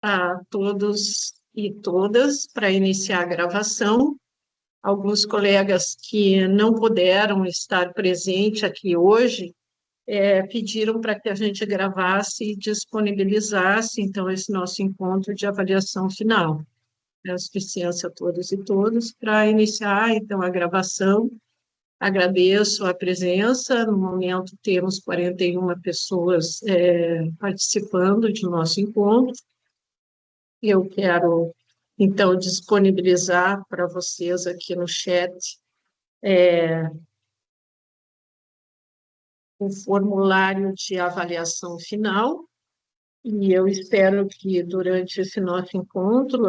a todos e todas para iniciar a gravação. Alguns colegas que não puderam estar presente aqui hoje pediram para que a gente gravasse e disponibilizasse, então, esse nosso encontro de avaliação final. Peço licença a todos e todas para iniciar, então, a gravação. Agradeço a presença. No momento, temos 41 pessoas participando de nosso encontro. Eu quero, então, disponibilizar para vocês aqui no chat o formulário de avaliação final, e eu espero que durante esse nosso encontro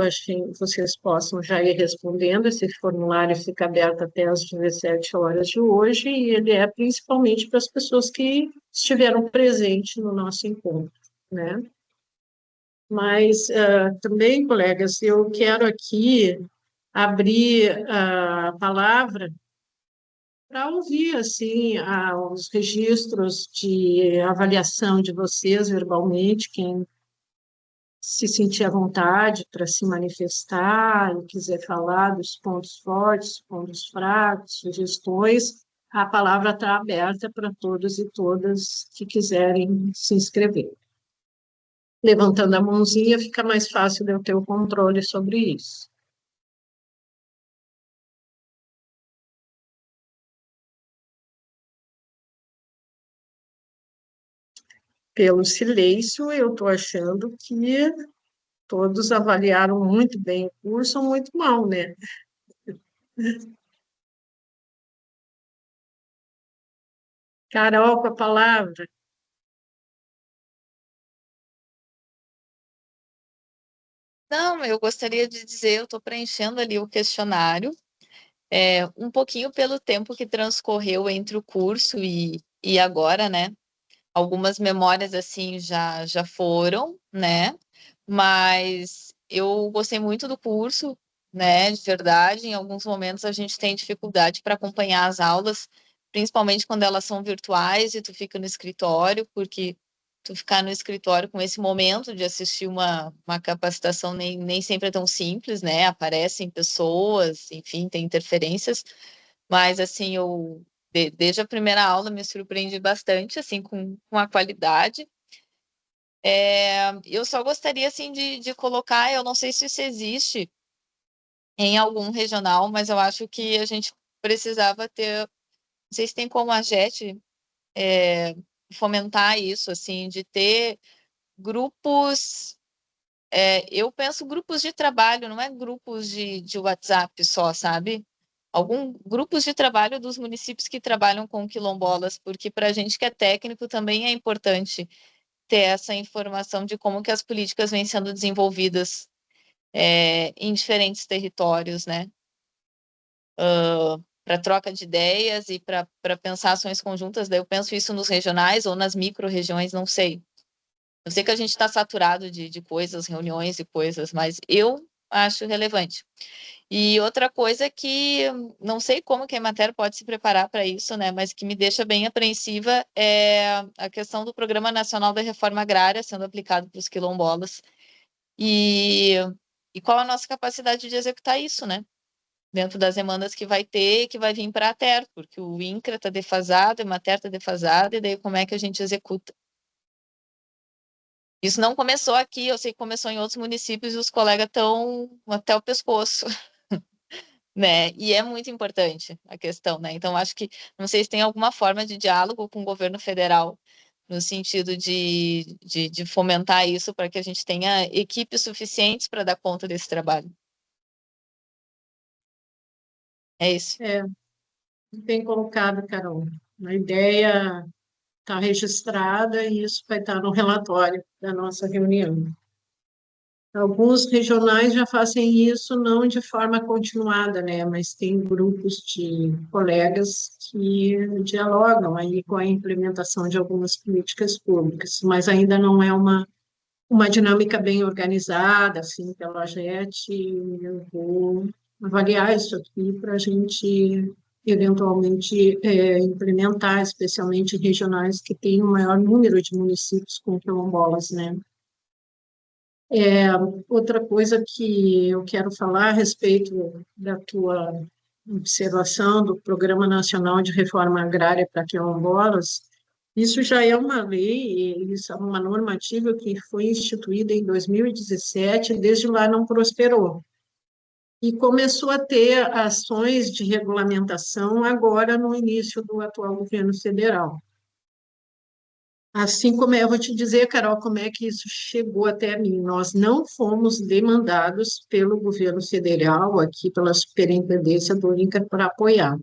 vocês possam já ir respondendo. Esse formulário fica aberto até às 17 horas de hoje, e ele é principalmente para as pessoas que estiveram presentes no nosso encontro, né? Mas também, colegas, eu quero aqui abrir a palavra para ouvir assim os registros de avaliação de vocês verbalmente, quem se sentir à vontade para se manifestar e quiser falar dos pontos fortes, pontos fracos, sugestões, a palavra está aberta para todos e todas que quiserem se inscrever. Levantando a mãozinha, fica mais fácil de eu ter o controle sobre isso. Pelo silêncio, eu estou achando que todos avaliaram muito bem o curso ou muito mal, né? Carol, com a palavra. Não, eu gostaria de dizer, eu estou preenchendo ali o questionário, um pouquinho pelo tempo que transcorreu entre o curso e agora, né? Algumas memórias, assim, já foram, né? Mas eu gostei muito do curso, né? De verdade, em alguns momentos a gente tem dificuldade para acompanhar as aulas, principalmente quando elas são virtuais e tu fica no escritório, porque tu ficar no escritório com esse momento de assistir uma capacitação nem sempre é tão simples, né? Aparecem pessoas, enfim, tem interferências, mas assim, desde a primeira aula me surpreendi bastante, assim, com a qualidade. Eu só gostaria, assim, de colocar, eu não sei se isso existe em algum regional, mas eu acho que a gente precisava ter, não sei se tem como a JET fomentar isso, assim, de ter grupos, eu penso grupos de trabalho, não é grupos de WhatsApp só, sabe? Algum grupos de trabalho dos municípios que trabalham com quilombolas, porque para a gente que é técnico também é importante ter essa informação de como que as políticas vêm sendo desenvolvidas em diferentes territórios, né? Para troca de ideias e para pensar ações conjuntas, daí eu penso isso nos regionais ou nas micro-regiões, não sei. Eu sei que a gente está saturado de coisas, reuniões e coisas, mas eu acho relevante. E outra coisa que não sei como que a Emater pode se preparar para isso, né? Mas que me deixa bem apreensiva é a questão do Programa Nacional da Reforma Agrária sendo aplicado para os quilombolas. E, e qual a nossa capacidade de executar isso, né? Dentro das demandas que vai ter, que vai vir para a TER, porque o INCRA está defasado, a Emater está defasada, e daí como é que a gente executa? Isso não começou aqui, eu sei que começou em outros municípios e os colegas estão até o pescoço, né? E é muito importante a questão, né? Então, acho que, não sei se tem alguma forma de diálogo com o governo federal, no sentido de fomentar isso para que a gente tenha equipes suficientes para dar conta desse trabalho. É isso. Bem colocado, Carol. A ideia está registrada e isso vai estar no relatório da nossa reunião. Alguns regionais já fazem isso não de forma continuada, né, mas tem grupos de colegas que dialogam aí com a implementação de algumas políticas públicas, mas ainda não é uma dinâmica bem organizada, assim, pela JET. Eu vou avaliar isso aqui para a gente eventualmente implementar, especialmente em regionais que têm o maior número de municípios com quilombolas, né? Outra coisa que eu quero falar a respeito da tua observação do Programa Nacional de Reforma Agrária para Quilombolas, isso já é uma lei, isso é uma normativa que foi instituída em 2017, e desde lá não prosperou. E começou a ter ações de regulamentação agora no início do atual governo federal. Assim como eu vou te dizer, Carol, como é que isso chegou até mim. Nós não fomos demandados pelo governo federal, aqui pela superintendência do INCRA, para apoiar.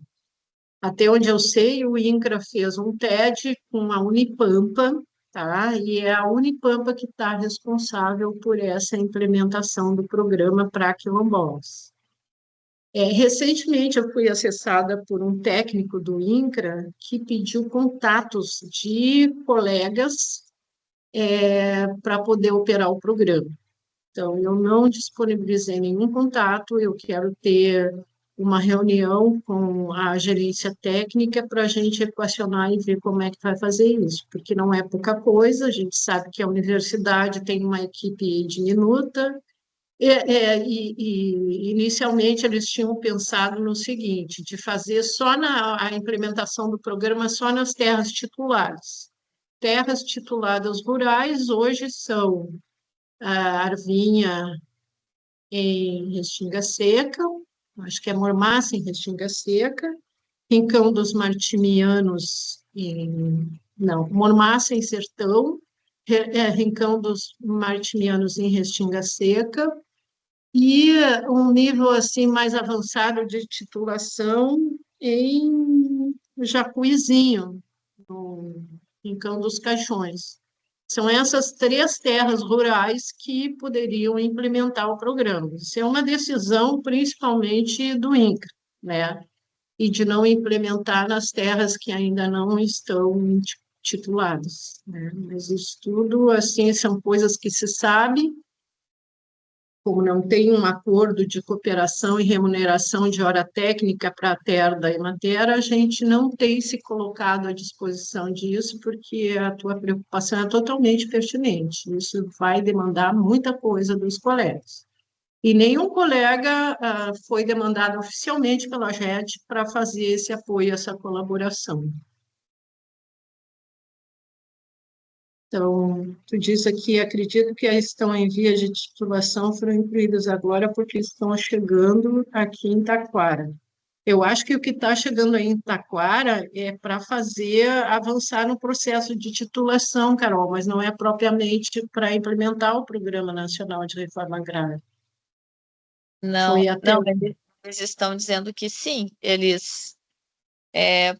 Até onde eu sei, o INCRA fez um TED com a Unipampa, tá? E é a Unipampa que está responsável por essa implementação do programa para quilombolas. Recentemente, eu fui acessada por um técnico do INCRA que pediu contatos de colegas para poder operar o programa. Então, eu não disponibilizei nenhum contato, eu quero ter uma reunião com a gerência técnica para a gente equacionar e ver como é que vai fazer isso, porque não é pouca coisa, a gente sabe que a universidade tem uma equipe diminuta, e inicialmente eles tinham pensado no seguinte, de fazer só a implementação do programa só nas terras titulares. Terras tituladas rurais hoje são a Arvinha em Restinga Seca, acho que é Mormaço em Restinga Seca, Rincão dos Martimianos não, Mormaço em Sertão, Rincão dos Martimianos em Restinga Seca, e um nível assim mais avançado de titulação em Jacuizinho, no Rincão dos Caixões. São essas três terras rurais que poderiam implementar o programa. Isso é uma decisão principalmente do INCRA, né? E de não implementar nas terras que ainda não estão tituladas, né? Mas isso tudo, assim, são coisas que se sabe, como não tem um acordo de cooperação e remuneração de hora técnica para a Terra da Emater, a gente não tem se colocado à disposição disso, porque a tua preocupação é totalmente pertinente. Isso vai demandar muita coisa dos colegas. E nenhum colega foi demandado oficialmente pela JET para fazer esse apoio, essa colaboração. Então, tu diz aqui, acredito que estão em vias de titulação foram incluídos agora porque estão chegando aqui em Taquara. Eu acho que o que está chegando aí em Taquara é para fazer avançar no processo de titulação, Carol, mas não é propriamente para implementar o Programa Nacional de Reforma Agrária. Não, Foi até não, eles estão dizendo que sim,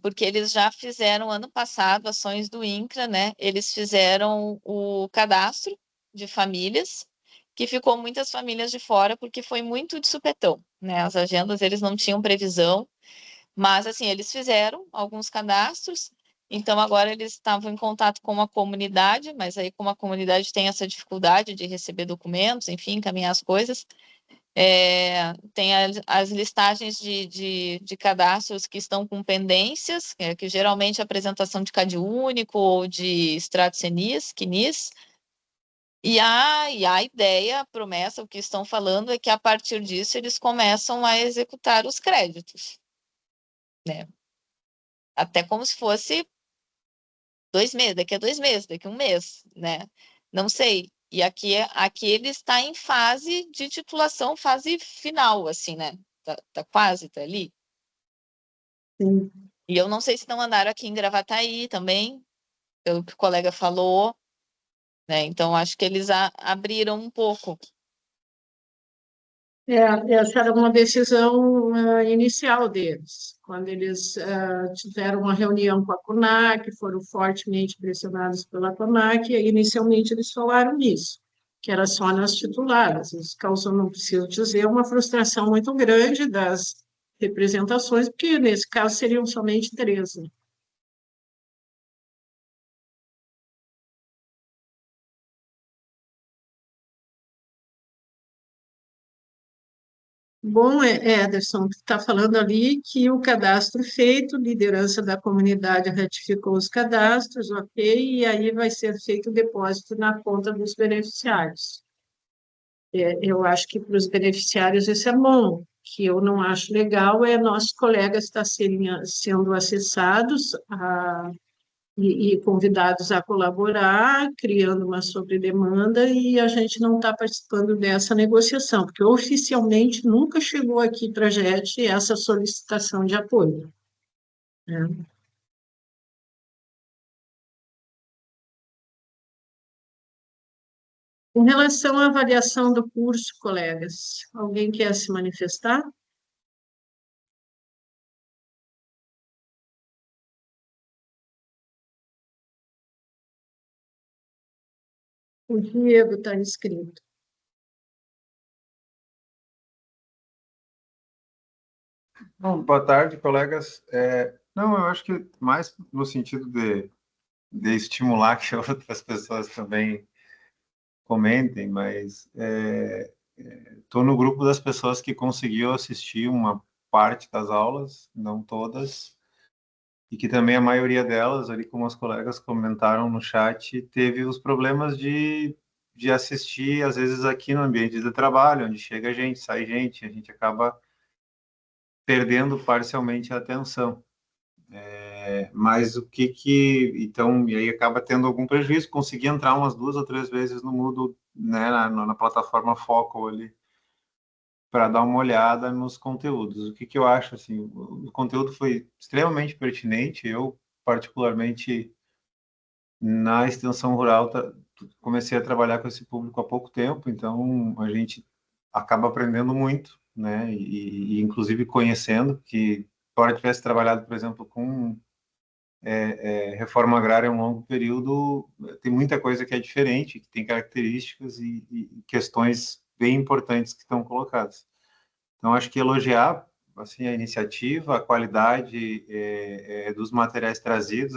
porque eles já fizeram ano passado ações do INCRA, né? Eles fizeram o cadastro de famílias, que ficou muitas famílias de fora, porque foi muito de supetão, né? As agendas eles não tinham previsão, mas assim, eles fizeram alguns cadastros, então agora eles estavam em contato com a comunidade, mas aí como a comunidade tem essa dificuldade de receber documentos, enfim, encaminhar as coisas, tem as listagens de cadastros que estão com pendências, que geralmente é apresentação de CAD único ou de extrato CNIS, QNIS, e a ideia, a promessa, o que estão falando é que a partir disso eles começam a executar os créditos, né? Até como se fosse 2 meses, daqui a 2 meses, daqui a um mês, né? Não sei. E aqui ele está em fase de titulação, fase final, assim, né? Tá quase, tá ali. sim. E eu não sei se não andaram aqui em Gravataí também, pelo que o colega falou, né? Então acho que eles abriram um pouco. Essa era uma decisão inicial deles, quando eles tiveram uma reunião com a CONAC, foram fortemente pressionados pela CONAC, e inicialmente eles falaram nisso, que era só nas tituladas. Isso causou, não preciso dizer, uma frustração muito grande das representações, porque nesse caso seriam somente 13. Bom, Ederson, tu está falando ali que o cadastro feito, liderança da comunidade ratificou os cadastros, ok, e aí vai ser feito o depósito na conta dos beneficiários. eu acho que para os beneficiários isso é bom. O que eu não acho legal é nossos colegas estarem sendo acessados e convidados a colaborar, criando uma sobredemanda, e a gente não está participando dessa negociação, porque oficialmente nunca chegou aqui para a JET essa solicitação de apoio, né? Em relação à avaliação do curso, colegas, alguém quer se manifestar? O Diego está inscrito. Bom, boa tarde, colegas. Não, eu acho que mais no sentido de estimular que outras pessoas também comentem, mas estou no grupo das pessoas que conseguiu assistir uma parte das aulas, não todas, e que também a maioria delas, ali como os colegas comentaram no chat, teve os problemas de assistir, às vezes aqui no ambiente de trabalho, onde chega gente, sai gente, a gente acaba perdendo parcialmente a atenção. Mas o então, e aí acaba tendo algum prejuízo, consegui entrar umas 2 ou 3 vezes no Moodle, né, na plataforma Focal ali, para dar uma olhada nos conteúdos. O que eu acho, assim, o conteúdo foi extremamente pertinente, eu, particularmente, na extensão rural, comecei a trabalhar com esse público há pouco tempo, então a gente acaba aprendendo muito, né, e inclusive conhecendo, que fora tivesse trabalhado, por exemplo, com reforma agrária em um longo período, tem muita coisa que é diferente, que tem características e questões bem importantes que estão colocadas. Então, acho que elogiar assim, a iniciativa, a qualidade dos materiais trazidos,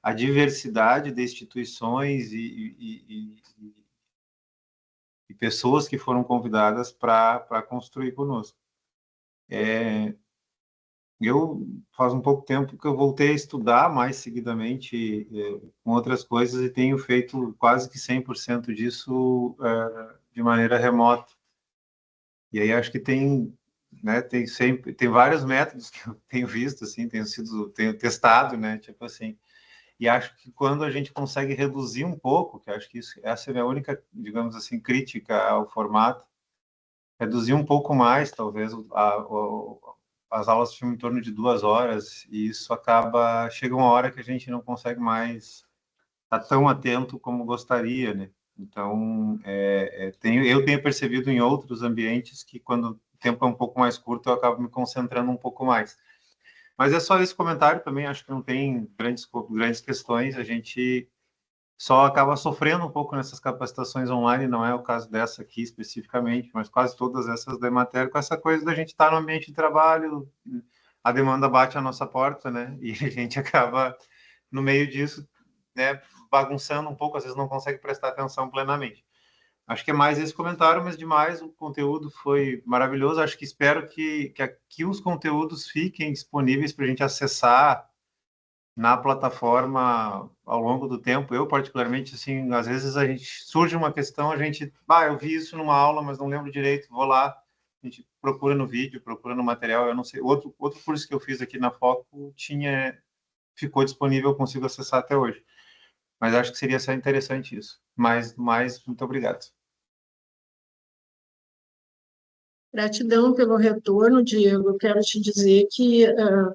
a diversidade de instituições e pessoas que foram convidadas para construir conosco. Eu faz um pouco tempo que eu voltei a estudar mais seguidamente com outras coisas e tenho feito quase que 100% disso de maneira remota. E aí acho que tem, né, tem vários métodos que eu tenho visto assim, tenho testado, né, tipo assim. E acho que quando a gente consegue reduzir um pouco, que acho que essa é a minha única, digamos assim, crítica ao formato, reduzir um pouco mais, talvez, as aulas ficam em torno de 2 horas, e isso chega uma hora que a gente não consegue mais estar tão atento como gostaria, né? Então, eu tenho percebido em outros ambientes que quando o tempo é um pouco mais curto, eu acabo me concentrando um pouco mais. Mas é só esse comentário também, acho que não tem grandes questões, a gente só acaba sofrendo um pouco nessas capacitações online, não é o caso dessa aqui especificamente, mas quase todas essas da matéria, com essa coisa da gente estar no ambiente de trabalho, a demanda bate à nossa porta, né? E a gente acaba, no meio disso, né, bagunçando um pouco, às vezes não consegue prestar atenção plenamente. Acho que é mais esse comentário, mas demais, o conteúdo foi maravilhoso. Acho que espero que aqui os conteúdos fiquem disponíveis para a gente acessar na plataforma ao longo do tempo. Eu, particularmente, assim, às vezes a gente surge uma questão, a gente, eu vi isso numa aula, mas não lembro direito, vou lá, a gente procura no vídeo, procura no material, eu não sei. Outro curso que eu fiz aqui na Foco ficou disponível, eu consigo acessar até hoje. Mas acho que seria só interessante isso. Mas muito obrigado. Gratidão pelo retorno, Diego. Eu quero te dizer que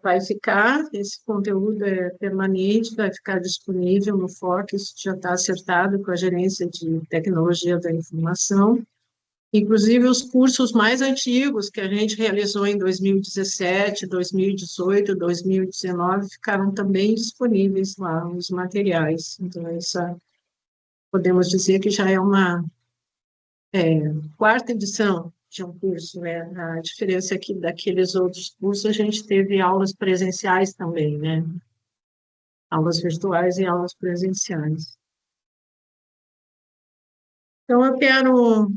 vai ficar, esse conteúdo é permanente, vai ficar disponível no FOC, isso já está acertado com a Gerência de Tecnologia da Informação. Inclusive, os cursos mais antigos que a gente realizou em 2017, 2018, 2019, ficaram também disponíveis lá, os materiais. Então, podemos dizer que já é uma quarta edição de um curso, né? A diferença é que daqueles outros cursos a gente teve aulas presenciais também, né? Aulas virtuais e aulas presenciais. Então, eu quero,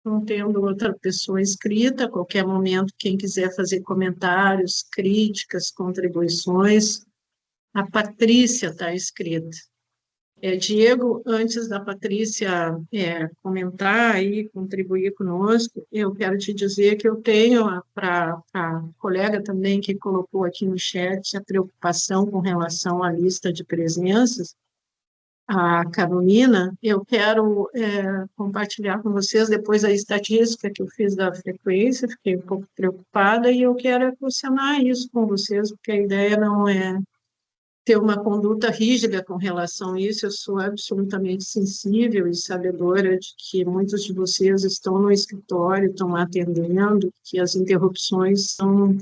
não tendo outra pessoa inscrita, a qualquer momento, quem quiser fazer comentários, críticas, contribuições, a Patrícia está inscrita. Diego, antes da Patrícia comentar e contribuir conosco, eu quero te dizer que eu tenho, para a colega também que colocou aqui no chat, a preocupação com relação à lista de presenças, a Carolina, eu quero compartilhar com vocês depois a estatística que eu fiz da frequência, fiquei um pouco preocupada, e eu quero equacionar isso com vocês, porque a ideia não é ter uma conduta rígida com relação a isso. Eu sou absolutamente sensível e sabedora de que muitos de vocês estão no escritório, estão atendendo, que as interrupções são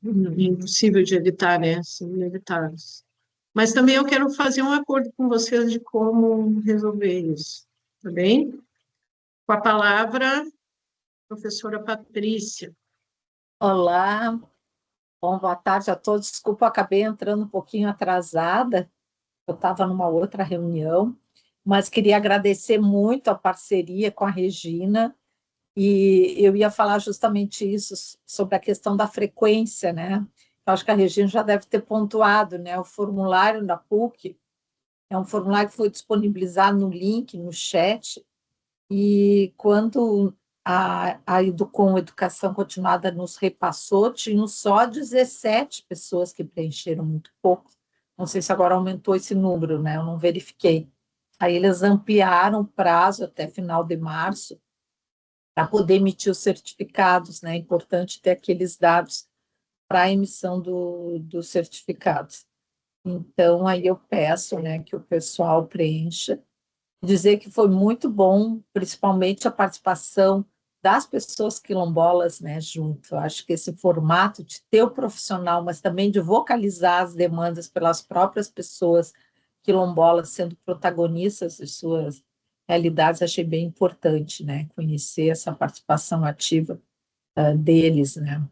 impossível de evitar, né? São inevitáveis. Mas também eu quero fazer um acordo com vocês de como resolver isso, tá bem? Com a palavra, professora Patrícia. Olá, bom, boa tarde a todos. Desculpa, eu acabei entrando um pouquinho atrasada, eu estava numa outra reunião, mas queria agradecer muito a parceria com a Regina, e eu ia falar justamente isso, sobre a questão da frequência, né? Eu acho que a Regina já deve ter pontuado, né? O formulário da PUC é um formulário que foi disponibilizado no link, no chat, e quando a Educom, Educação Continuada, nos repassou, tinham só 17 pessoas que preencheram, muito pouco. Não sei se agora aumentou esse número, né? Eu não verifiquei. Aí eles ampliaram o prazo até final de março para poder emitir os certificados, né? É importante ter aqueles dados para a emissão dos certificados. Então, aí eu peço, né, que o pessoal preencha, dizer que foi muito bom, principalmente a participação das pessoas quilombolas, né, junto. Eu acho que esse formato de ter o profissional, mas também de vocalizar as demandas pelas próprias pessoas quilombolas sendo protagonistas de suas realidades, achei bem importante, né, conhecer essa participação ativa deles, né.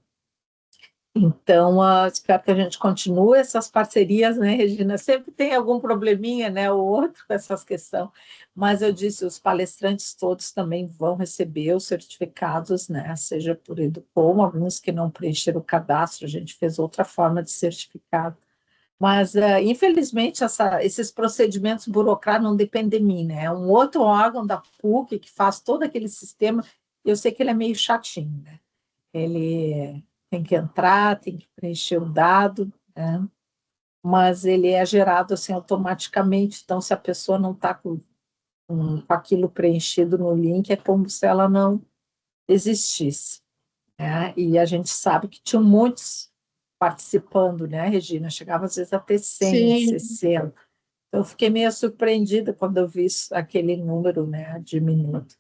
Então, espero que a gente continue essas parcerias, né, Regina? Sempre tem algum probleminha, né, ou outro com essas questões, mas eu disse, os palestrantes todos também vão receber os certificados, né, seja por Educom, alguns que não preencheram o cadastro, a gente fez outra forma de certificado. Mas, infelizmente, esses procedimentos burocráticos não dependem de mim, né? É um outro órgão da PUC que faz todo aquele sistema, eu sei que ele é meio chatinho, né? Ele tem que entrar, tem que preencher o dado, né? Mas ele é gerado assim automaticamente, então se a pessoa não está com aquilo preenchido no link, é como se ela não existisse, né? E a gente sabe que tinham muitos participando, né, Regina? Chegava às vezes a ter 100, Sim. 60. Então, eu fiquei meio surpreendida quando eu vi aquele número, né, diminuto.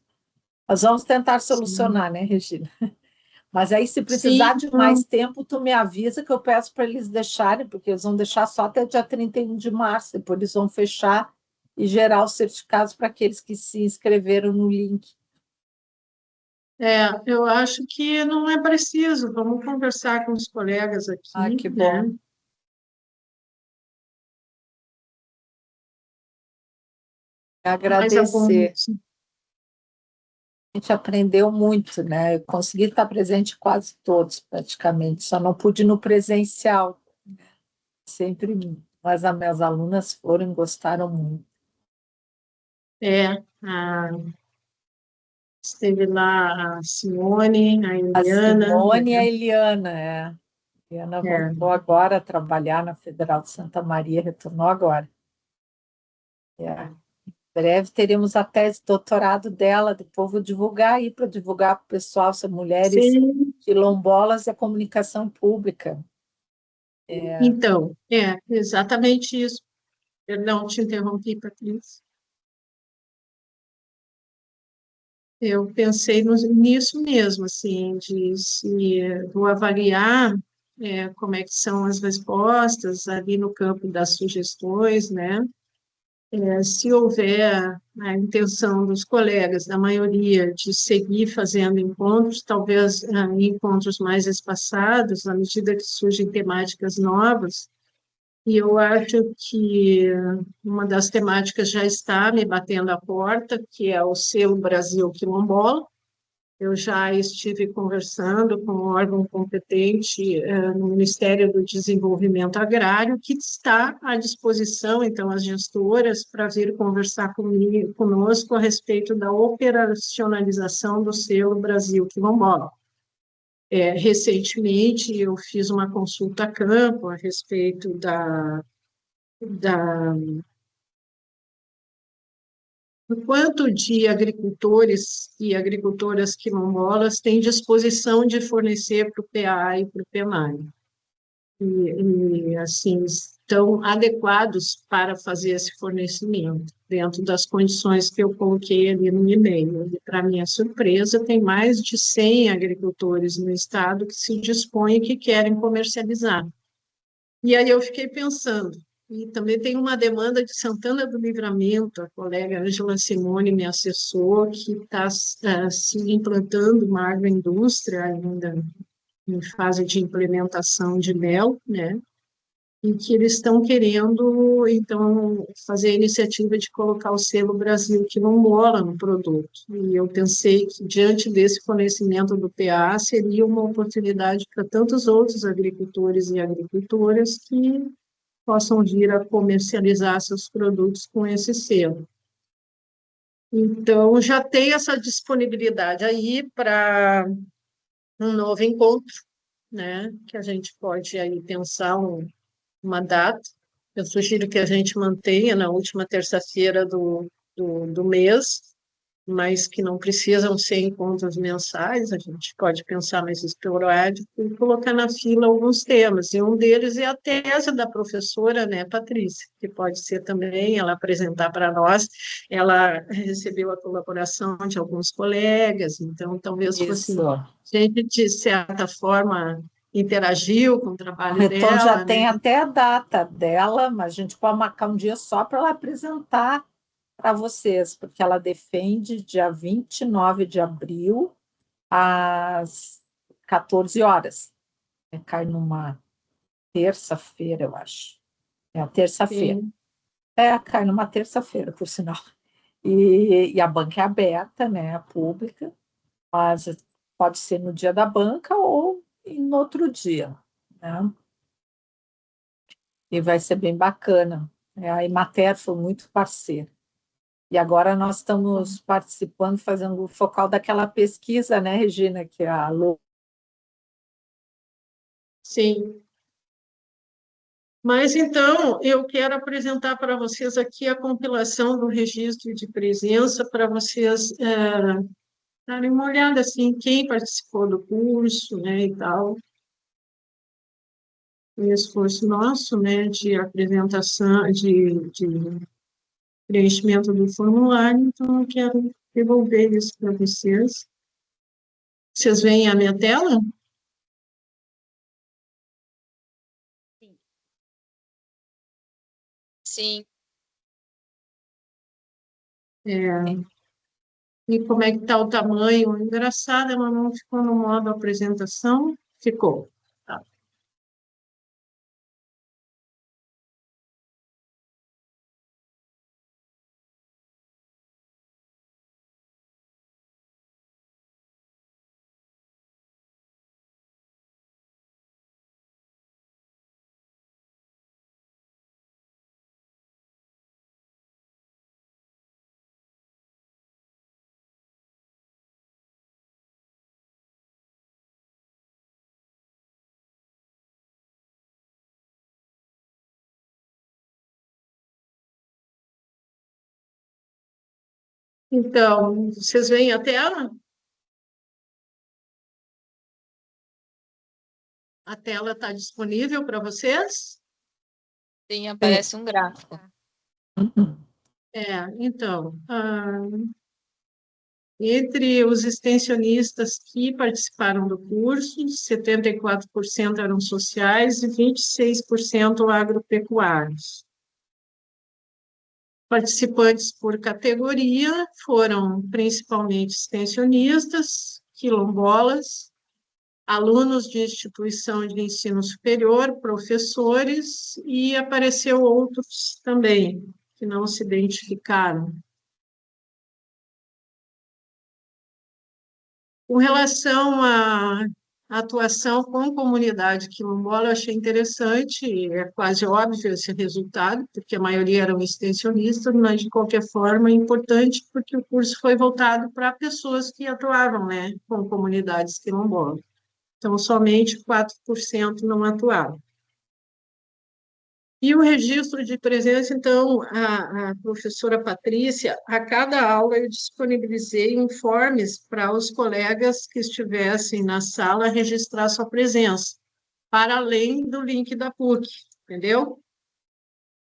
Nós vamos tentar solucionar, né, Regina? Mas aí, se precisar Sim, de mais tempo, tu me avisa que eu peço para eles deixarem, porque eles vão deixar só até o dia 31 de março, depois eles vão fechar e gerar os certificados para aqueles que se inscreveram no link. eu acho que não é preciso. Vamos conversar com os colegas aqui, Que né? bom. Mais algum? Agradecer. A gente aprendeu muito, né? Eu consegui estar presente em quase todos, praticamente, só não pude no presencial. Sempre, mas as minhas alunas foram e gostaram muito. Esteve lá a Simone, a A Eliana. Simone e a Eliana, A Eliana voltou agora a trabalhar na Federal de Santa Maria, retornou agora. Em breve teremos a tese de doutorado dela, depois vou divulgar aí para divulgar para o pessoal sobre mulheres Sim. quilombolas e a comunicação pública. Então, exatamente isso. Eu não te interrompi, Patrícia. Eu pensei nisso mesmo, assim, de se vou avaliar como é que são as respostas ali no campo das sugestões, né? Se houver a intenção dos colegas, da maioria, de seguir fazendo encontros, talvez encontros mais espaçados, à medida que surgem temáticas novas, e eu acho que uma das temáticas já está me batendo a porta, que é o selo Brasil Quilombola. Eu já estive conversando com um órgão competente no Ministério do Desenvolvimento Agrário, que está à disposição, então, as gestoras, para vir conversar conosco a respeito da operacionalização do selo Brasil Quilombola. Recentemente, eu fiz uma consulta a campo a respeito do quanto de agricultores e agricultoras quilombolas têm disposição de fornecer para o PA e para o PENAI. Assim, estão adequados para fazer esse fornecimento, dentro das condições que eu coloquei ali no e-mail. E, para minha surpresa, tem mais de 100 agricultores no estado que se dispõem e que querem comercializar. E aí eu fiquei pensando, e também tem uma demanda de Santana do Livramento, a colega Ângela Simone me acessou, que está se implantando uma agroindústria ainda em fase de implementação de mel, né? E que eles estão querendo, então, fazer a iniciativa de colocar o selo Brasil Quilombola no produto. E eu pensei que, diante desse fornecimento do PA, seria uma oportunidade para tantos outros agricultores e agricultoras que possam vir a comercializar seus produtos com esse selo. Então, já tem essa disponibilidade aí para um novo encontro, né, que a gente pode aí pensar uma data. Eu sugiro que a gente mantenha na última terça-feira do mês, mas que não precisam ser encontros mensais, a gente pode pensar mais esporádico e colocar na fila alguns temas, e um deles é a tese da professora, né, Patrícia, que pode ser também ela apresentar para nós. Ela recebeu a colaboração de alguns colegas, então talvez fosse gente, de certa forma, interagiu com o trabalho Então, já dela, tem né? até a data dela, mas a gente pode marcar um dia só para ela apresentar para vocês, porque ela defende dia 29 de abril, às 14 horas. Cai numa terça-feira, eu acho. É a terça-feira. Sim. Cai numa terça-feira, por sinal. E a banca é aberta, né, pública, mas pode ser no dia da banca ou no outro dia, né? E vai ser bem bacana. A Emater foi muito parceira. E agora nós estamos participando, fazendo o focal daquela pesquisa, né, Regina, que a Lu... Sim. Mas, então, eu quero apresentar para vocês aqui a compilação do registro de presença, para vocês darem uma olhada, assim, quem participou do curso, né, e tal. Um esforço nosso, né, de apresentação, de preenchimento do formulário, então eu quero devolver isso para vocês. Vocês veem a minha tela? Sim. E como é que está o tamanho? Engraçado, ela não ficou no modo apresentação. Ficou. Tá. Então, vocês veem a tela? A tela está disponível para vocês? Sim, aparece um gráfico. Então, entre os extensionistas que participaram do curso, 74% eram sociais e 26% agropecuários. Participantes por categoria foram principalmente extensionistas, quilombolas, alunos de instituição de ensino superior, professores, e apareceu outros também, que não se identificaram. Com relação à atuação com comunidade quilombola, eu achei interessante, é quase óbvio esse resultado, porque a maioria eram extensionistas, mas, de qualquer forma, é importante porque o curso foi voltado para pessoas que atuavam, né, com comunidades quilombolas. Então, somente 4% não atuavam. E o registro de presença, então, a professora Patrícia, a cada aula eu disponibilizei informes para os colegas que estivessem na sala registrar sua presença, para além do link da PUC, entendeu?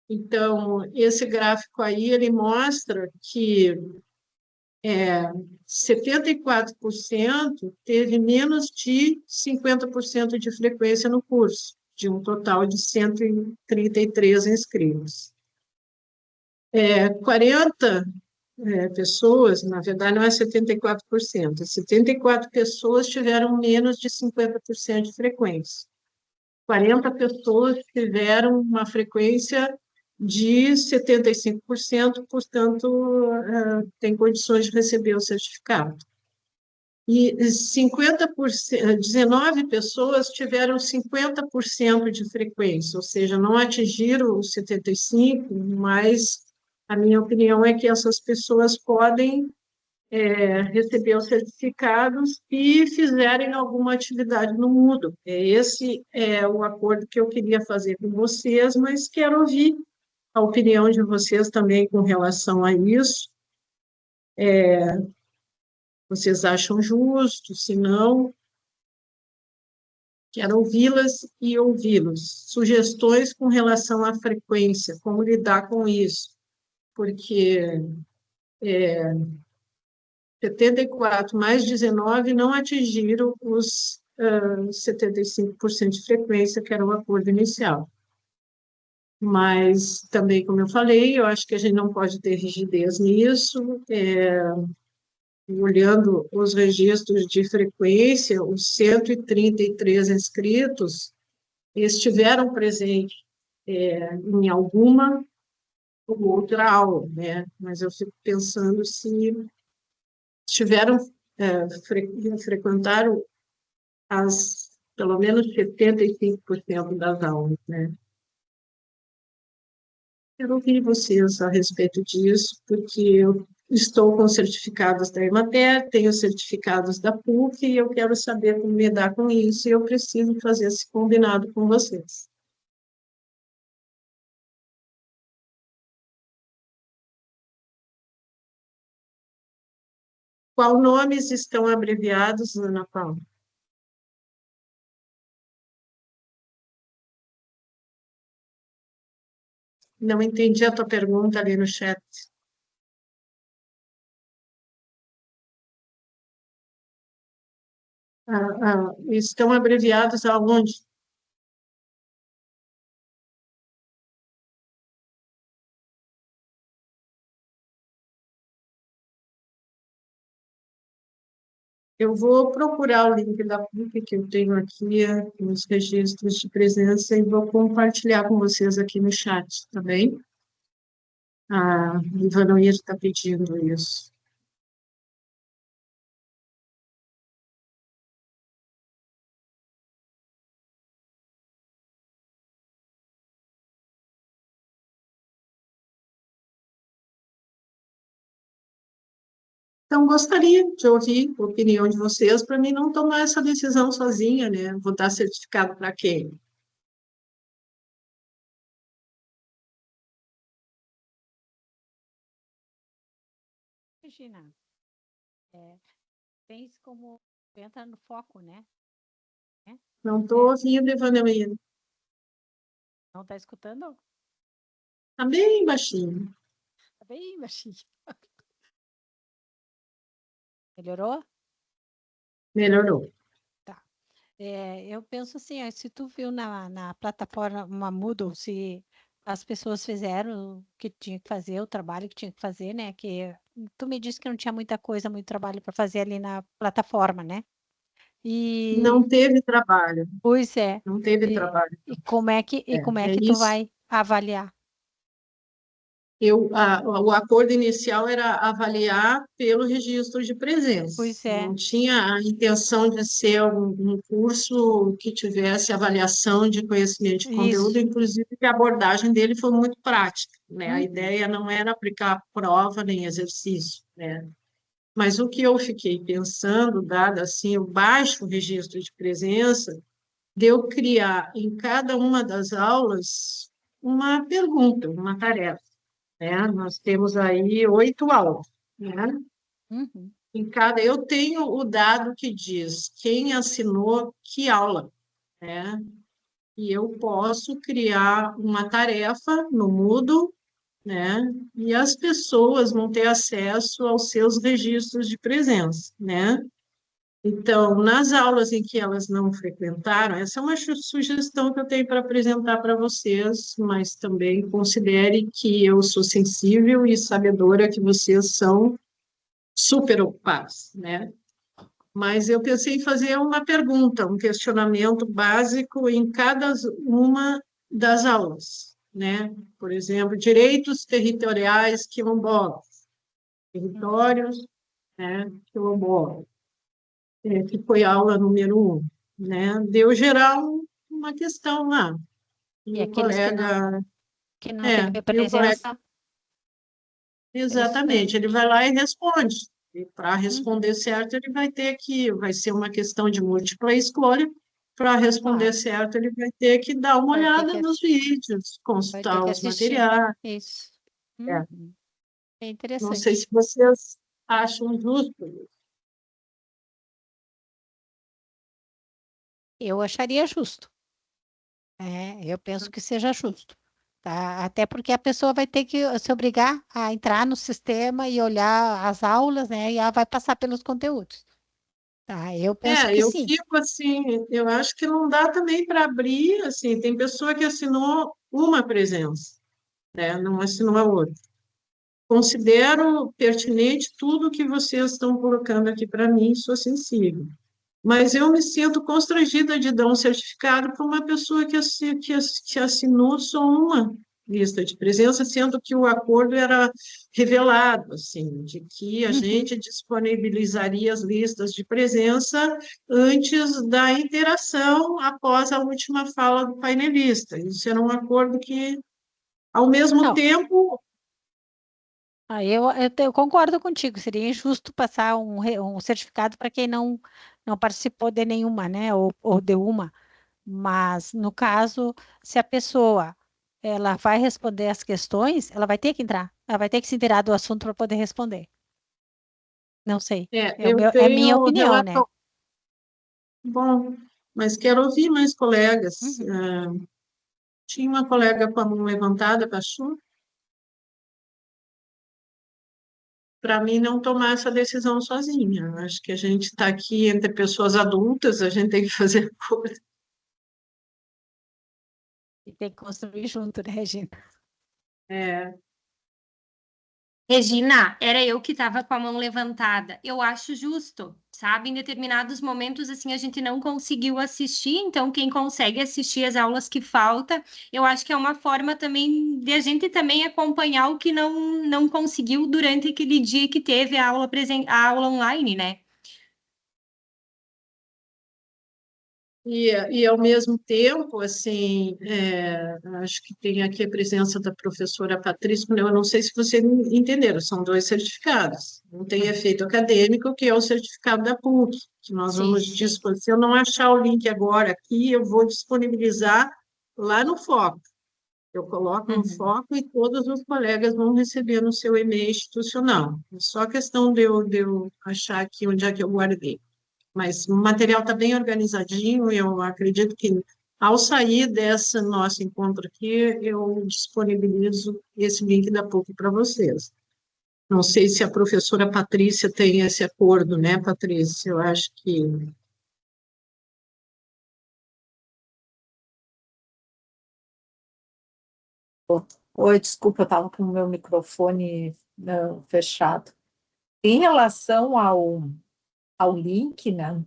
Então, esse gráfico aí, ele mostra que 74% teve menos de 50% de frequência no curso, de um total de 133 inscritos. 40 pessoas, na verdade não é 74%, 74 pessoas tiveram menos de 50% de frequência. 40 pessoas tiveram uma frequência de 75%, portanto, tem condições de receber o certificado. E 19 pessoas tiveram 50% de frequência, ou seja, não atingiram os 75%, mas a minha opinião é que essas pessoas podem receber os certificados e fizerem alguma atividade no mundo. Esse é o acordo que eu queria fazer com vocês, mas quero ouvir a opinião de vocês também com relação a isso. Vocês acham justo? Se não, quero ouvi-las e ouvi-los. Sugestões com relação à frequência, como lidar com isso, porque 74 mais 19 não atingiram os 75% de frequência, que era o acordo inicial. Mas, também, como eu falei, eu acho que a gente não pode ter rigidez nisso. Olhando os registros de frequência, os 133 inscritos estiveram presentes em alguma ou outra aula, né? Mas eu fico pensando se tiveram, frequentaram pelo menos 75% das aulas, né? Quero ouvir vocês a respeito disso, porque eu estou com certificados da Emater, tenho certificados da PUC, e eu quero saber como lidar com isso, e eu preciso fazer esse combinado com vocês. Qual nomes estão abreviados, Ana Paula? Não entendi a tua pergunta ali no chat. Estão abreviados aonde? Eu vou procurar o link da PUC que eu tenho aqui nos registros de presença e vou compartilhar com vocês aqui no chat, tá bem? A Ivanoir está pedindo isso. Então, gostaria de ouvir a opinião de vocês para mim não tomar essa decisão sozinha, né? Vou dar certificado para quem? Regina, pense como entra no foco, né? Não estou ouvindo, Ivanoir. Não está escutando? Está bem baixinho. Está bem baixinho. Melhorou? Melhorou. Tá. Eu penso assim, se tu viu na plataforma Moodle, se as pessoas fizeram o que tinha que fazer, o trabalho que tinha que fazer, né? Que tu me disse que não tinha muita coisa, muito trabalho para fazer ali na plataforma, né? Não teve trabalho. Pois é. Não teve trabalho. E como é que tu isso. vai avaliar? o acordo inicial era avaliar pelo registro de presença. Pois é. Não tinha a intenção de ser um curso que tivesse avaliação de conhecimento de conteúdo, Isso. inclusive que a abordagem dele foi muito prática, né? A Uhum. ideia não era aplicar prova nem exercício, né? Mas o que eu fiquei pensando, dado assim o baixo registro de presença, de eu criar em cada uma das aulas uma pergunta, uma tarefa, né? Nós temos aí 8 aulas, né? Uhum. Em cada, eu tenho o dado que diz quem assinou que aula, né? E eu posso criar uma tarefa no Moodle, né? E as pessoas vão ter acesso aos seus registros de presença, né? Então, nas aulas em que elas não frequentaram, essa é uma sugestão que eu tenho para apresentar para vocês, mas também considere que eu sou sensível e sabedora que vocês são super ocupados, né? Mas eu pensei em fazer uma pergunta, um questionamento básico em cada uma das aulas, né? Por exemplo, direitos territoriais quilombolas, territórios, né, quilombolas, que foi a aula número 1, né? Deu geral uma questão lá. E E o aqueles colega, que não teve e o colega, presença, exatamente, ele vai lá e responde. E para responder certo, ele vai ter que, vai ser uma questão de múltipla escolha. Para responder claro, certo, ele vai ter que dar uma vai ter olhada que, nos vídeos, vai ter consultar que os assistir. materiais. Isso. É. É Não sei interessante. se vocês acham justo. Eu acharia justo. Eu penso que seja justo. Tá? Até porque a pessoa vai ter que se obrigar a entrar no sistema e olhar as aulas, né? E ela vai passar pelos conteúdos. Tá? Eu penso que Eu sim. fico assim, eu acho que não dá também para abrir, assim, tem pessoa que assinou uma presença, né? Não assinou a outra. Considero pertinente tudo que vocês estão colocando aqui para mim, sou sensível. Mas eu me sinto constrangida de dar um certificado para uma pessoa que assinou só uma lista de presença, sendo que o acordo era revelado, assim, de que a Uhum. gente disponibilizaria as listas de presença antes da interação, após a última fala do painelista. Isso era um acordo que, ao mesmo Não, tempo, eu concordo contigo. Seria injusto passar um certificado para quem não participou de nenhuma, né? Ou de uma. Mas, no caso, se a pessoa ela vai responder as questões, ela vai ter que entrar, ela vai ter que se inteirar do assunto para poder responder. Não sei. eu É a minha tenho opinião, né? relato bom, mas quero ouvir mais colegas. Uhum. Tinha uma colega com a mão levantada, Pachu, para mim não tomar essa decisão sozinha. Acho que a gente está aqui entre pessoas adultas, a gente tem que fazer coisa. E tem que construir junto, né, Regina? É, Regina, era eu que estava com a mão levantada. Eu acho justo, sabe? Em determinados momentos, assim, a gente não conseguiu assistir, então quem consegue assistir as aulas que falta, eu acho que é uma forma também de a gente também acompanhar o que não conseguiu durante aquele dia que teve a aula online, né? e ao mesmo tempo, assim, acho que tem aqui a presença da professora Patrícia, eu não sei se vocês entenderam, são 2 certificados. Um tem efeito acadêmico, que é o certificado da PUC, que nós vamos Sim. disponibilizar. Se eu não achar o link agora aqui, eu vou disponibilizar lá no foco. Eu coloco no Uhum. foco e todos os colegas vão receber no seu e-mail institucional. É só questão de eu achar aqui onde é que eu guardei. Mas o material está bem organizadinho, eu acredito que, ao sair desse nosso encontro aqui, eu disponibilizo esse link da PUC para vocês. Não sei se a professora Patrícia tem esse acordo, né, Patrícia? Eu acho que... Oi, desculpa, eu estava com o meu microfone fechado. Em relação ao link, né?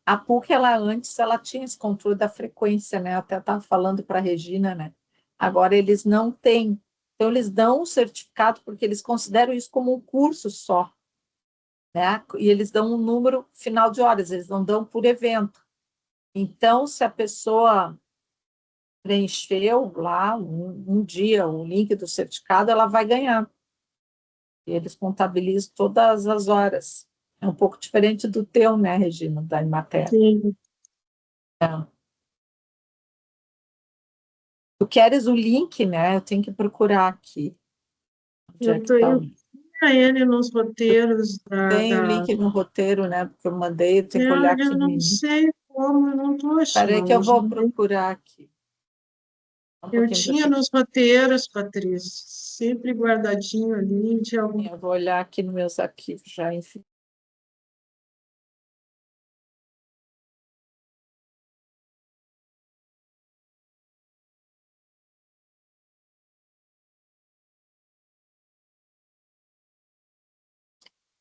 A PUC, ela tinha esse controle da frequência, né? Eu até estava falando para a Regina, né? Agora eles não têm. Então, eles dão um certificado porque eles consideram isso como um curso só, né? E eles dão um número final de horas, eles não dão por evento. Então, se a pessoa preencheu lá um dia o link do certificado, ela vai ganhar. E eles contabilizam todas as horas. É um pouco diferente do teu, né, Regina, da Emater. Sim. Tu queres o link, né? Eu tenho que procurar aqui. Onde é que tá? Eu tinha ele nos roteiros Tem o link no roteiro, né? Porque eu mandei, eu tenho que olhar aqui Eu no não início. sei como, eu não estou Espera aí que eu achando. vou procurar aqui. Eu tinha nos roteiros, Patrícia, sempre guardadinho ali, de algum. Eu vou olhar aqui nos meus arquivos já, enfim.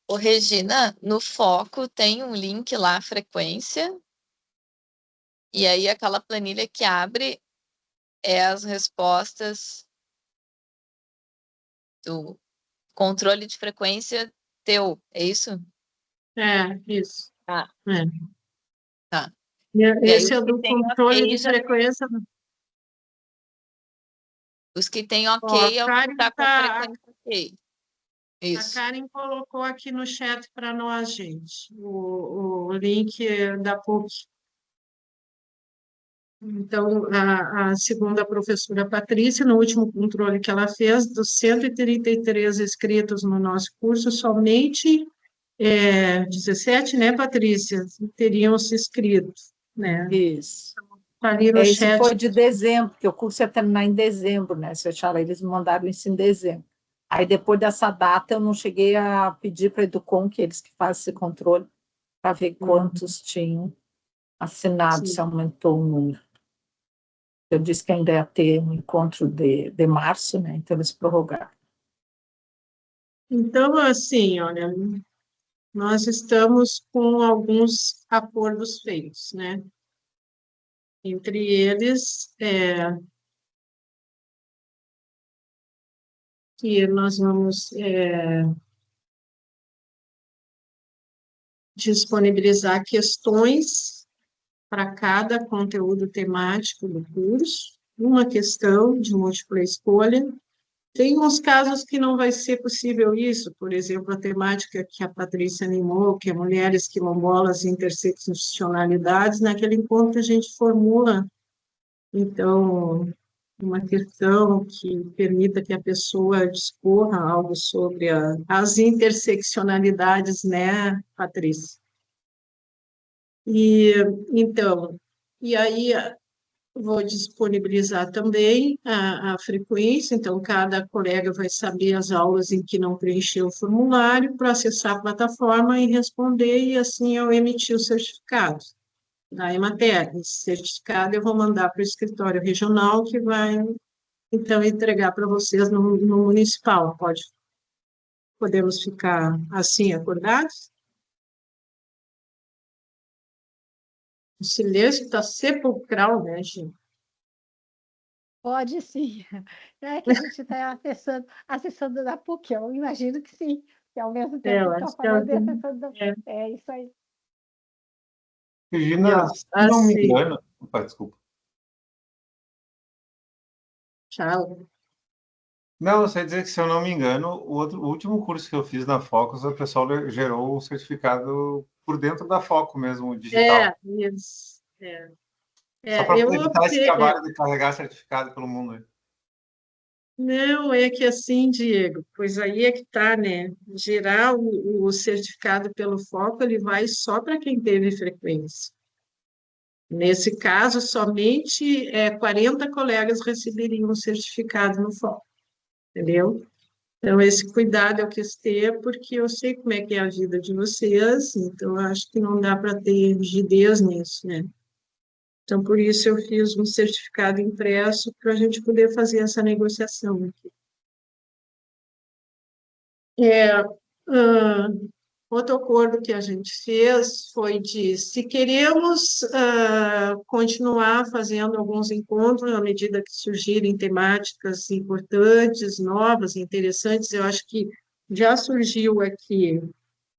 Ô, Regina, no foco tem um link lá, frequência, e aí aquela planilha que abre é as respostas do controle de frequência teu, é isso? Isso. Tá, É. tá. E E aí esse é os que do tem controle ok de frequência. Os que tem Ó, ok a é o que Karen está com frequência ok. a Isso. Karen colocou aqui no chat para nós, gente, o link da PUC. Então, a segunda professora Patrícia, no último controle que ela fez, dos 133 inscritos no nosso curso, somente 17, né, Patrícia, teriam se inscrito, né? Isso. Está ali no Esse chat. foi de dezembro, porque o curso ia terminar em dezembro, né? Se eu achar, eles me mandaram isso em dezembro. Aí, depois dessa data, eu não cheguei a pedir para a Educom, que eles que fazem esse controle, para ver quantos tinham assinado, Sim. se aumentou o número. Eu disse que ainda ia ter um encontro de março, né? Então, eles prorrogaram. Então, assim, olha, nós estamos com alguns acordos feitos, né? Entre eles, que nós vamos disponibilizar questões para cada conteúdo temático do curso, uma questão de múltipla escolha. Tem uns casos que não vai ser possível isso, por exemplo, a temática que a Patrícia animou, que é Mulheres Quilombolas e Interseccionalidades, naquele encontro a gente formula, então, uma questão que permita que a pessoa discorra algo sobre as interseccionalidades, né, Patrícia? E, então, e aí vou disponibilizar também a frequência, então cada colega vai saber as aulas em que não preencheu o formulário para acessar a plataforma e responder, e assim eu emitir o certificado da Emater. Esse certificado eu vou mandar para o escritório regional, que vai, então, entregar para vocês no municipal. Podemos ficar assim, acordados? O silêncio está sepulcral, né, gente? Pode sim. É que a gente está acessando da PUC, eu imagino que sim, que ao mesmo tempo Eu que acho está que falando e acessando. é, É isso aí. Regina, se não me assim, engano, opa, desculpa. tchau. Não, eu sei dizer que, se eu não me engano, o último curso que eu fiz na Focus, o pessoal gerou o certificado por dentro da Foco mesmo, o digital. Isso. Só para Eu evitar esse optei. trabalho de carregar certificado pelo mundo, né? Não, é que assim, Diego, pois aí é que está, né? Gerar o certificado pelo foco, ele vai só para quem teve frequência. Nesse caso, somente 40 colegas receberiam o certificado no foco, entendeu? Então, esse cuidado eu quis ter, porque eu sei como é que é a vida de vocês, então eu acho que não dá para ter rigidez nisso, né? Então, por isso eu fiz um certificado impresso para a gente poder fazer essa negociação aqui. Outro acordo que a gente fez foi de, se queremos continuar fazendo alguns encontros à medida que surgirem temáticas importantes, novas, interessantes, eu acho que já surgiu aqui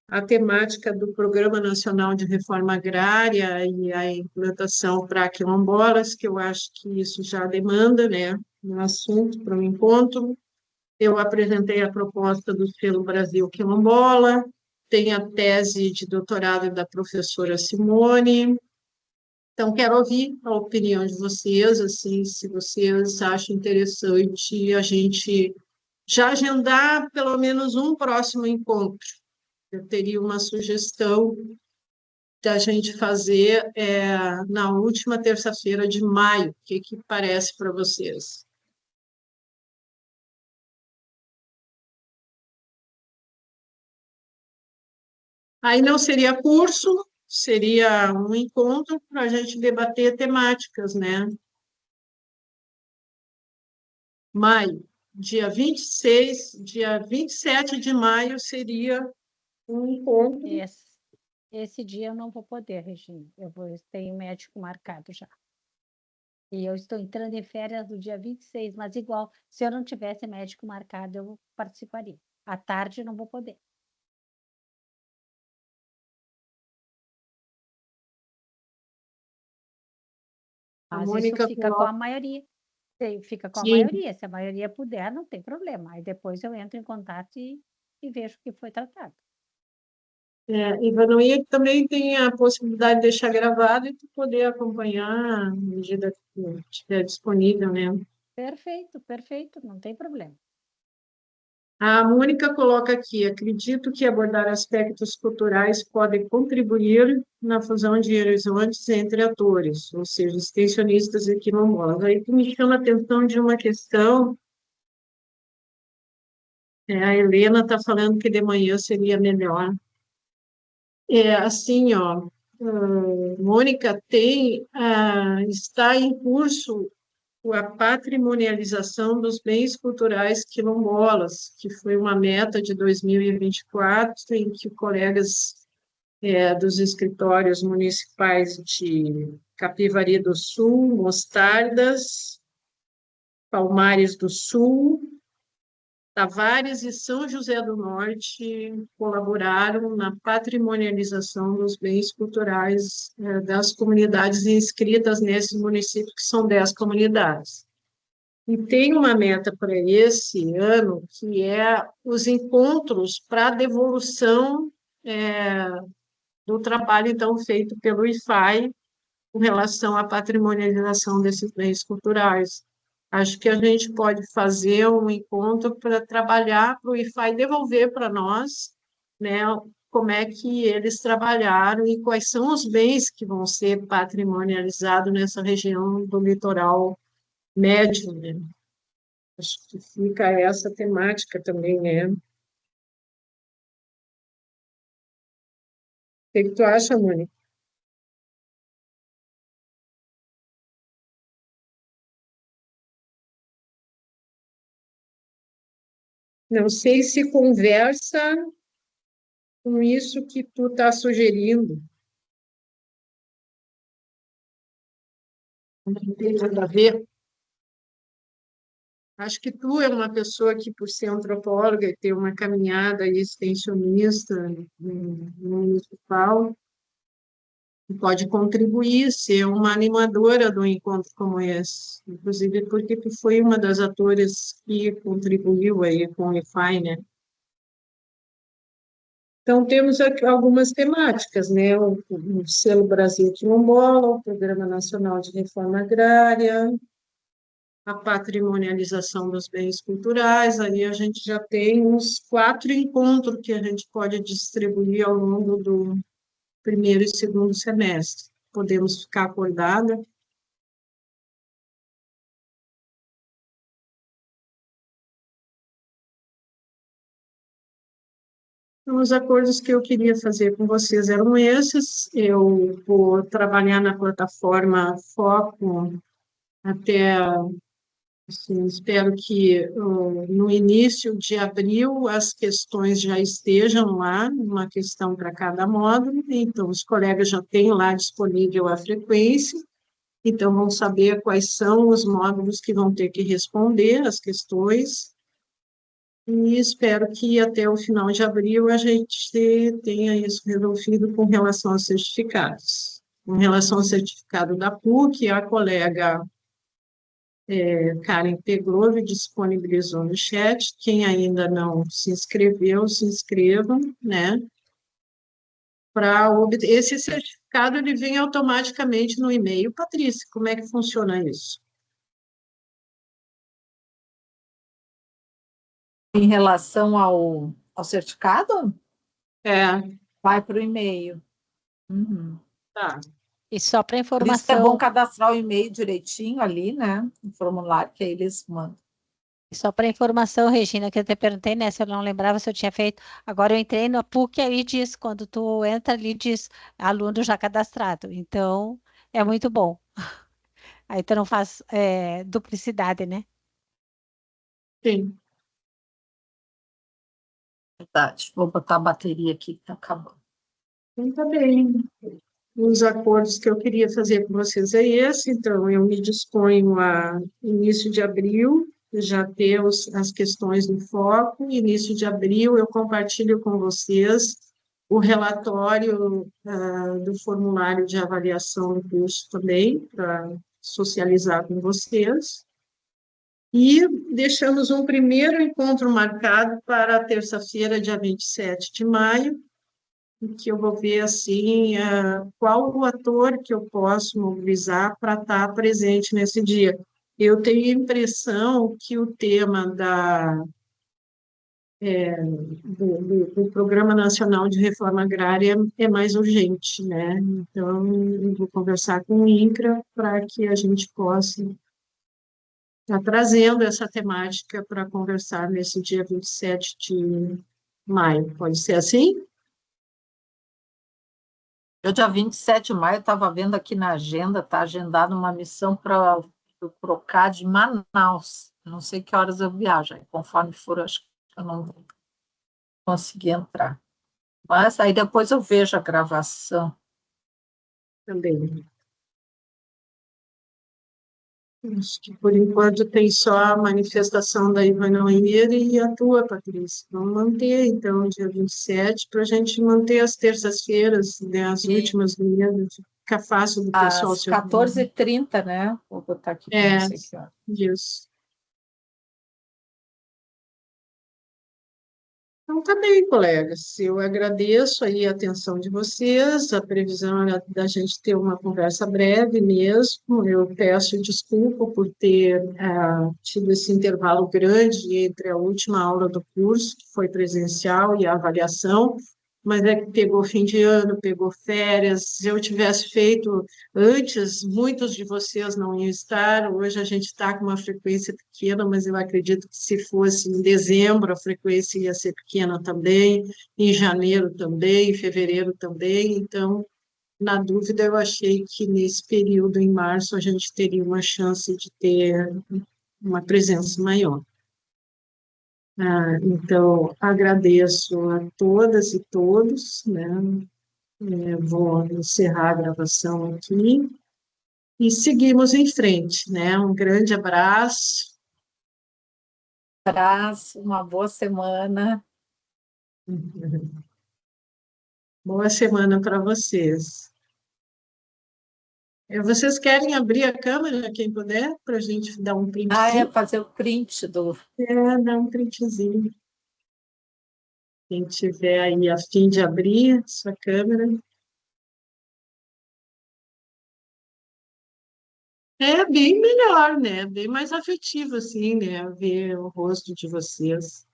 a temática do Programa Nacional de Reforma Agrária e a implantação para quilombolas, que eu acho que isso já demanda, né, um assunto para um encontro. Eu apresentei a proposta do Selo Brasil Quilombola, tem a tese de doutorado da professora Simone. Então, quero ouvir a opinião de vocês, assim, se vocês acham interessante a gente já agendar pelo menos um próximo encontro. Eu teria uma sugestão da gente fazer na última terça-feira de maio. O que parece para vocês? Aí não seria curso, seria um encontro para a gente debater temáticas, né? Maio, dia 26, dia 27 de maio seria um encontro. Esse dia eu não vou poder, Regina. Tenho médico marcado já. E eu estou entrando em férias no dia 26, mas igual, se eu não tivesse médico marcado, eu participaria. À tarde eu não vou poder. A Mas Mônica isso fica com a maioria. Fica com a Sim. maioria. Se a maioria puder, não tem problema. Aí depois eu entro em contato e vejo o que foi tratado. Ivanoia também tem a possibilidade de deixar gravado e tu poder acompanhar à medida que estiver disponível, né? Perfeito, perfeito, não tem problema. A Mônica coloca aqui, acredito que abordar aspectos culturais pode contribuir na fusão de horizontes entre atores, ou seja, extensionistas e quilombolas. Aí que me chama a atenção de uma questão, a Helena está falando que de manhã seria melhor. Assim, ó, Mônica, está em curso a patrimonialização dos bens culturais quilombolas, que foi uma meta de 2024, em que colegas dos escritórios municipais de Capivari do Sul, Mostardas, Palmares do Sul, Tavares e São José do Norte colaboraram na patrimonialização dos bens culturais das comunidades inscritas nesses municípios, que são 10 comunidades. E tem uma meta para esse ano, que é os encontros para devolução do trabalho, então, feito pelo IFAI com relação à patrimonialização desses bens culturais. Acho que a gente pode fazer um encontro para trabalhar para o IFAI devolver para nós, né, como é que eles trabalharam e quais são os bens que vão ser patrimonializados nessa região do litoral médio, né? Acho que fica essa temática também, né? O que tu acha, Mônica? Não sei se conversa com isso que tu está sugerindo. Não tem nada a ver. Acho que tu é uma pessoa que, por ser antropóloga e ter uma caminhada extensionista no municipal, pode contribuir, ser uma animadora do encontro como esse. Inclusive porque tu foi uma das atores que contribuiu aí com o IFAI, né? Então, temos aqui algumas temáticas, né? O Selo Brasil Quilombola, o Programa Nacional de Reforma Agrária, a patrimonialização dos bens culturais, aí a gente já tem uns 4 encontros que a gente pode distribuir ao longo do primeiro e segundo semestre. Podemos ficar acordada. Então, os acordos que eu queria fazer com vocês eram esses. Eu vou trabalhar na plataforma Foco até Assim, espero que no início de abril as questões já estejam lá, uma questão para cada módulo, então os colegas já têm lá disponível a frequência, então vão saber quais são os módulos que vão ter que responder as questões, e espero que até o final de abril a gente tenha isso resolvido com relação aos certificados. Com relação ao certificado da PUC, a colega Karen Pegrove disponibilizou no chat. Quem ainda não se inscreveu, se inscrevam, né? Para obter esse certificado, ele vem automaticamente no e-mail. Patrícia, como é que funciona isso? Em relação ao certificado, É, vai para o e-mail. Uhum. tá. E só para Por isso que é bom informação, cadastrar o e-mail direitinho ali, né? No formulário que aí eles mandam. Regina, que eu até perguntei, né, se eu não lembrava se eu tinha feito. Agora eu entrei no PUC, aí diz, quando tu entra ali, diz aluno já cadastrado. Então, é muito bom. Aí tu não faz duplicidade, né? Sim, Verdade. Vou botar a bateria aqui que tá acabando. então tá bem. Os acordos que eu queria fazer com vocês é esse, então eu me disponho a início de abril, já ter as questões no foco, início de abril eu compartilho com vocês o relatório do formulário de avaliação do curso também, para socializar com vocês, e deixamos um primeiro encontro marcado para a terça-feira, dia 27 de maio, que eu vou ver assim qual o ator que eu posso mobilizar para estar presente nesse dia. Eu tenho a impressão que o tema do Programa Nacional de Reforma Agrária é mais urgente, né? Então, eu vou conversar com o INCRA para que a gente possa estar trazendo essa temática para conversar nesse dia 27 de maio. Pode ser assim? Eu, dia 27 de maio, estava vendo aqui na agenda, está agendada uma missão para o Procad de Manaus. Não sei que horas eu viajo, aí, conforme for, acho que eu não vou conseguir entrar. Mas aí depois eu vejo a gravação. Também. Acho que por enquanto tem só a manifestação da Ivana Oier e a tua, Patrícia. Vamos manter, então, dia 27, para a gente manter as terças-feiras, né, as E últimas do mês, fica fácil do pessoal às se organizar. 14h30, né? Vou botar aqui para não sei que hora. Isso. Então, tá bem, colegas. Eu agradeço aí a atenção de vocês. A previsão era da gente ter uma conversa breve mesmo. Eu peço desculpa por ter tido esse intervalo grande entre a última aula do curso, que foi presencial, e a avaliação, mas é que pegou fim de ano, pegou férias. Se eu tivesse feito antes, muitos de vocês não iam estar. Hoje a gente está com uma frequência pequena, mas eu acredito que se fosse em dezembro, a frequência ia ser pequena também, em janeiro também, em fevereiro também. Então, na dúvida, eu achei que nesse período, em março, a gente teria uma chance de ter uma presença maior. Então, agradeço a todas e todos, né? Vou encerrar a gravação aqui e seguimos em frente, né? Um grande abraço. Abraço, uma boa semana. Boa semana para vocês. Vocês querem abrir a câmera, quem puder, para a gente dar um printzinho? Fazer o print do. Dar um printzinho. Quem tiver aí a fim de abrir sua câmera. É bem melhor, né? Bem mais afetivo, assim, né? Ver o rosto de vocês.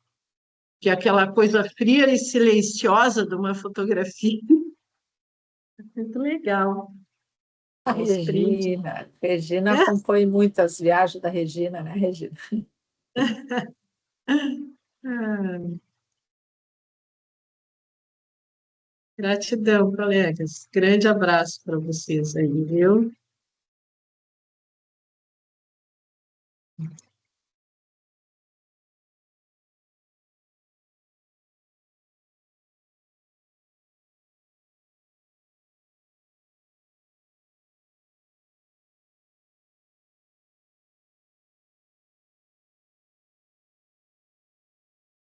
Que é aquela coisa fria e silenciosa de uma fotografia. Muito legal. A Os prints. Regina É? acompanha muito as viagens da Regina, né, Regina? Ah, gratidão, colegas. Grande abraço para vocês aí, viu?